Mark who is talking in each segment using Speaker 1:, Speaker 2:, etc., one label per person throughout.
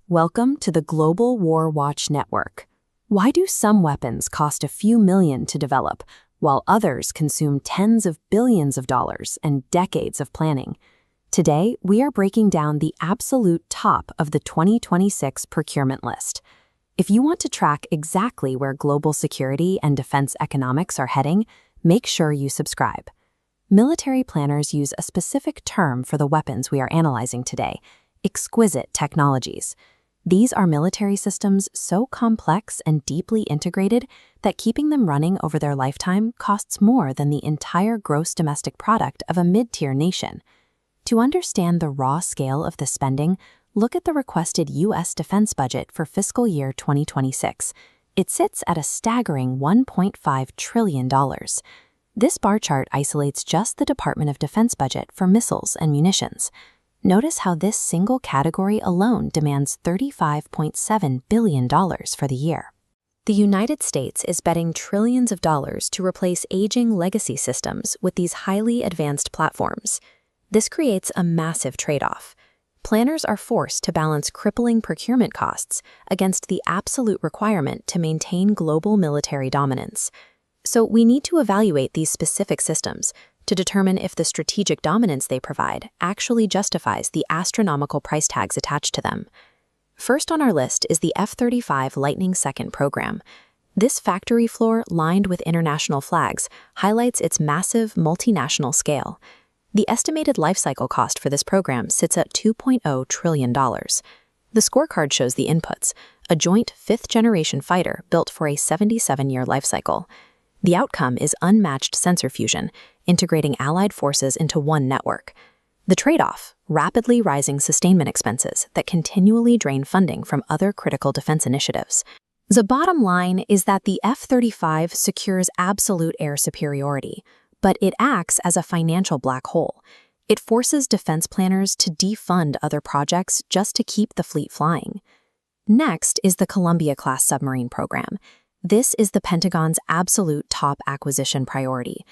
Speaker 1: Welcome to the Global Warwatch Network. Why do some weapons cost a few million to develop, while others consume tens of billions of dollars and decades of planning? Today, we are breaking down the absolute top of the 2026 procurement list. If you want to track exactly where global security and defense economics are heading, make sure you subscribe. Military planners use a specific term for the weapons we are analyzing today: exquisite technologies. These are military systems so complex and deeply integrated that keeping them running over their lifetime costs more than the entire gross domestic product of a mid-tier nation. To understand the raw scale of the spending, look at the requested U.S. defense budget for fiscal year 2026. It sits at a staggering $1.5 trillion. This bar chart isolates just the Department of Defense budget for missiles and munitions. Notice how this single category alone demands $35.7 billion for the year. The United States is betting trillions of dollars to replace aging legacy systems with these highly advanced platforms. This creates a massive trade-off. Planners are forced to balance crippling procurement costs against the absolute requirement to maintain global military dominance. So we need to evaluate these specific systems to determine if the strategic dominance they provide actually justifies the astronomical price tags attached to them. First on our list is the F-35 Lightning II program. This factory floor lined with international flags highlights its massive multinational scale. The estimated lifecycle cost for this program sits at $2.0 trillion. The scorecard shows the inputs: a joint fifth-generation fighter built for a 77-year lifecycle. The outcome is unmatched sensor fusion, integrating allied forces into one network. The trade-off: rapidly rising sustainment expenses that continually drain funding from other critical defense initiatives. The bottom line is that the F-35 secures absolute air superiority, but it acts as a financial black hole. It forces defense planners to defund other projects just to keep the fleet flying. Next is the Columbia-class submarine program. This is the Pentagon's absolute top acquisition priority.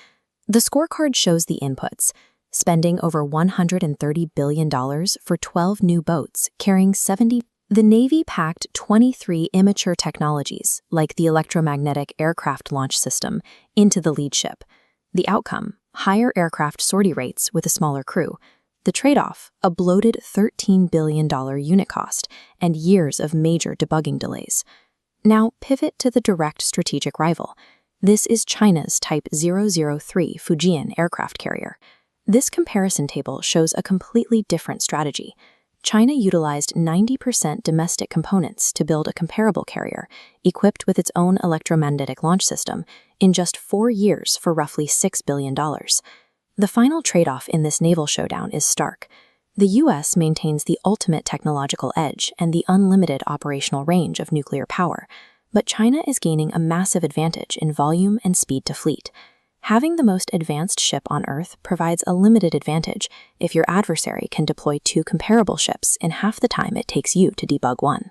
Speaker 1: The scorecard shows the inputs: spending over $130 billion for 12 new boats carrying 70. The Navy packed 23 immature technologies, like the electromagnetic aircraft launch system, into the lead ship. The outcome: higher aircraft sortie rates with a smaller crew. The trade-off: a bloated $13 billion unit cost and years of major debugging delays. Now pivot to the direct strategic rival. This is China's Type 003 Fujian aircraft carrier. This comparison table shows a completely different strategy. China utilized 90% domestic components to build a comparable carrier, equipped with its own electromagnetic launch system, in just 4 years for roughly $6 billion. The final trade-off in this naval showdown is stark. The U.S. maintains the ultimate technological edge and the unlimited operational range of nuclear power, but China is gaining a massive advantage in volume and speed to fleet. Having the most advanced ship on Earth provides a limited advantage if your adversary can deploy 2 comparable ships in half the time it takes you to debug one.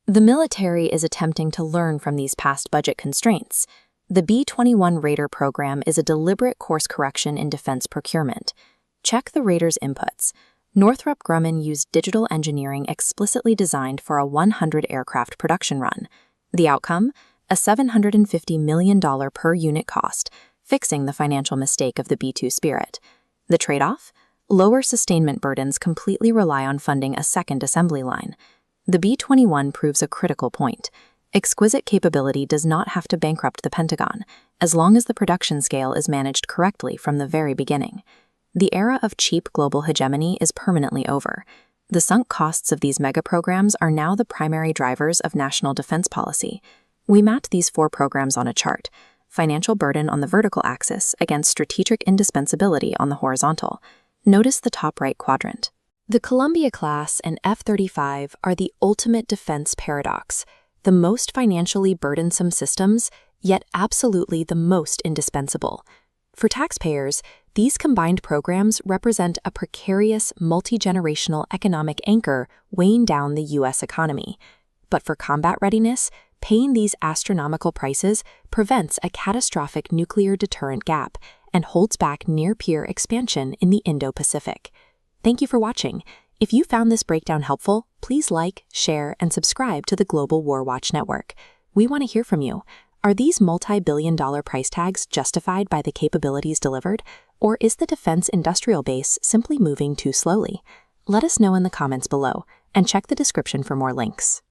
Speaker 1: The military is attempting to learn from these past budget constraints. The B-21 Raider program is a deliberate course correction in defense procurement. Check the Raider's inputs. Northrop Grumman used digital engineering explicitly designed for a 100-aircraft production run. The outcome? A $750 million per unit cost, fixing the financial mistake of the B-2 Spirit. The trade-off? Lower sustainment burdens completely rely on funding a second assembly line. The B-21 proves a critical point. Exquisite capability does not have to bankrupt the Pentagon, as long as the production scale is managed correctly from the very beginning. The era of cheap global hegemony is permanently over. The sunk costs of these mega-programs are now the primary drivers of national defense policy. We mapped these 4 programs on a chart: financial burden on the vertical axis against strategic indispensability on the horizontal. Notice the top right quadrant. The Columbia-class and F-35 are the ultimate defense paradox, the most financially burdensome systems, yet absolutely the most indispensable. For taxpayers, these combined programs represent a precarious, multi-generational economic anchor weighing down the U.S. economy. But for combat readiness, paying these astronomical prices prevents a catastrophic nuclear deterrent gap and holds back near-peer expansion in the Indo-Pacific. Thank you for watching. If you found this breakdown helpful, please like, share, and subscribe to the Global Warwatch Network. We want to hear from you. Are these multi-billion-dollar price tags justified by the capabilities delivered, or is the defense industrial base simply moving too slowly? Let us know in the comments below, and check the description for more links.